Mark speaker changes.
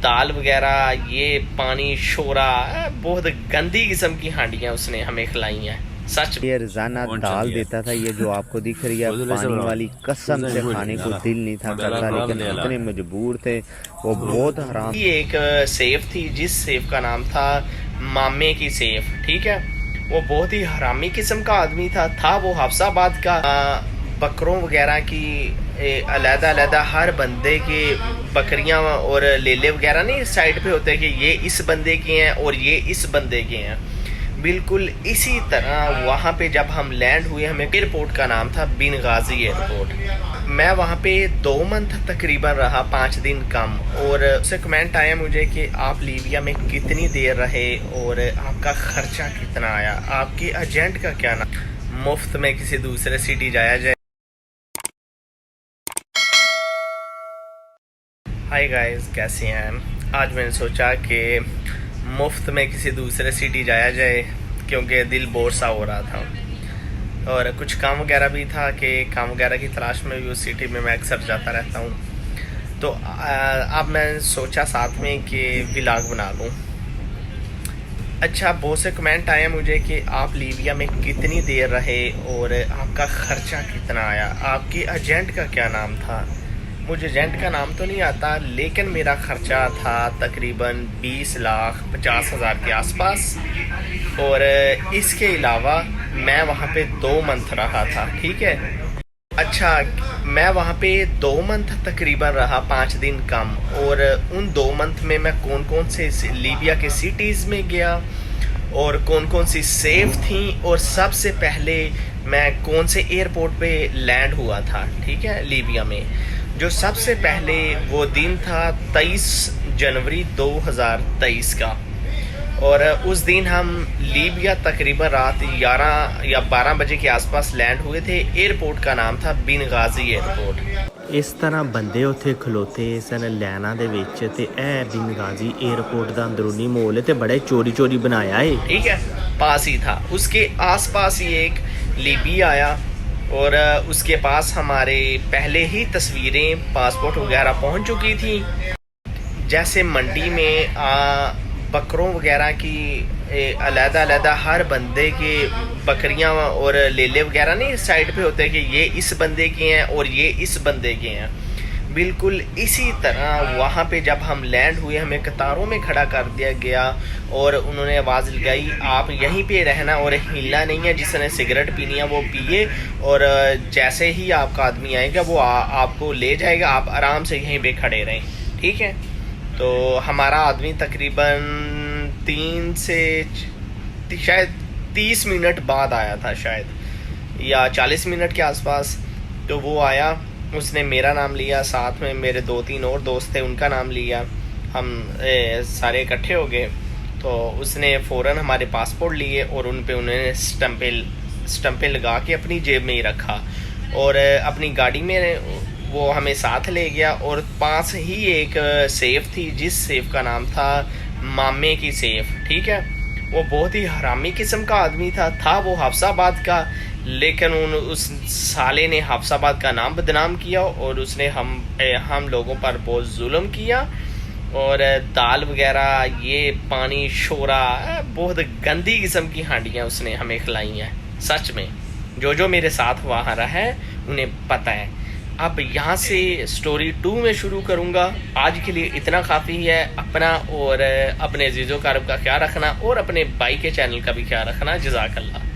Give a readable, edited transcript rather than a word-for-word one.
Speaker 1: दाल वगैरह, ये पानी शोरा, बहुत गंदी किस्म की हांडियाँ उसने हमें खिलाई हैं। सच
Speaker 2: ये रोजाना दाल देता था, ये जो आपको दिख रही है पानी वाली, कसम से खाने को दिल नहीं था करता, लेकिन इतने मजबूर थे वो, बहुत हराम।
Speaker 1: ये एक सेफ थी जिस सेफ का नाम था मामे की सेफ, ठीक है। वो बहुत ही हरामी किस्म का आदमी था वो हफ्साबाद का। बकरों वगैरह की अलहदा अलहदा हर बंदे के बकरियां और लेले वगैरह नहीं साइड पे होते कि ये इस बंदे के हैं और ये इस बंदे के हैं। बिल्कुल इसी तरह वहाँ पे जब हम लैंड हुए, हमें एयरपोर्ट का नाम था बिन गाजी एयरपोर्ट। मैं वहाँ पे 2 मंथ तकरीबन रहा, 5 दिन कम। और उससे कमेंट आया मुझे कि आप लीबिया में कितनी देर रहे और आपका खर्चा कितना आया, आपके एजेंट का क्या नाम, मुफ्त में किसी दूसरे सिटी जाया जाए। हाय गाइस, कैसे हैं? आज मैंने सोचा कि मुफ्त में किसी दूसरे सिटी जाया जाए, क्योंकि दिल बोर सा हो रहा था और कुछ काम वगैरह भी था कि काम वगैरह की तलाश में भी उस सिटी में मैं अक्सर जाता रहता हूँ। तो अब मैंने सोचा साथ में कि व्लॉग बना लूँ। अच्छा, बहुत से कमेंट आए मुझे कि आप लीबिया में कितनी देर रहे और आपका ख़र्चा कितना आया, आपके एजेंट का क्या नाम था। मुझे एजेंट का नाम तो नहीं आता, लेकिन मेरा ख़र्चा था तकरीबन 20,50,000 के आसपास। और इसके अलावा मैं वहाँ पे 2 मंथ रहा था, ठीक है। अच्छा, मैं वहाँ पे 2 मंथ तकरीबन रहा, 5 दिन कम। और उन 2 मंथ में मैं कौन कौन से लीबिया के सिटीज़ में गया और कौन कौन सी सेफ थी, और सबसे पहले मैं कौन से एयरपोर्ट पे लैंड हुआ था, ठीक है, लीबिया में। जो सबसे पहले वो दिन था 23 जनवरी 2023 का, और उस दिन हम लीबिया तकरीबन रात 11 या 12 बजे के आसपास लैंड हुए थे। एयरपोर्ट का नाम था बिन गाजी एयरपोर्ट।
Speaker 2: इस तरह बंदे उत्थे खलोते सन लैना दे विच, ते ए बिन गाजी एयरपोर्ट दा अंदरूनी माहौल ते बड़े चोरी चोरी बनाया है,
Speaker 1: ठीक है, पास ही था। उसके आसपास ही एक लीबी आया और उसके पास हमारे पहले ही तस्वीरें, पासपोर्ट वगैरह पहुंच चुकी थी। जैसे मंडी में बकरों वगैरह की अलहदा अलहदा हर बंदे के बकरियां और लेले वगैरह नहीं साइड पे होते कि ये इस बंदे के हैं और ये इस बंदे के हैं। बिल्कुल इसी तरह वहाँ पे जब हम लैंड हुए, हमें कतारों में खड़ा कर दिया गया और उन्होंने आवाज़ लगाई, आप यहीं पे रहना और हिलना नहीं है, जिसने सिगरेट पीनी है वो पिए, और जैसे ही आपका आदमी आएगा वो आपको ले जाएगा, आप आराम से यहीं पे खड़े रहें, ठीक है। तो हमारा आदमी तकरीबन 3 से शायद 30 मिनट बाद आया था, शायद या 40 मिनट के आसपास। तो वो आया, उसने मेरा नाम लिया, साथ में मेरे 2-3 और दोस्त थे, उनका नाम लिया, हम सारे इकट्ठे हो गए। तो उसने फ़ौरन हमारे पासपोर्ट लिए और उन पे उन्होंने स्टम्पें लगा के अपनी जेब में ही रखा, और अपनी गाड़ी में वो हमें साथ ले गया। और पास ही एक सेफ थी जिस सेफ का नाम था मामे की सेफ, ठीक है। वो बहुत ही हरामी किस्म का आदमी था वो हफ्साबाद का, लेकिन उस साले ने हफ्साबाद का नाम बदनाम किया और उसने हम लोगों पर बहुत जुल्म किया। और दाल वगैरह, ये पानी शोरा, बहुत गंदी किस्म की हांडियाँ उसने हमें खिलाई हैं। सच में जो मेरे साथ वहाँ रहा है उन्हें पता है। अब यहाँ से स्टोरी 2 में शुरू करूँगा। आज के लिए इतना काफ़ी है। अपना और अपने अजीज़ो कारब का ख्याल रखना और अपने भाई के चैनल का भी ख्याल रखना। जज़ाकल्लाह।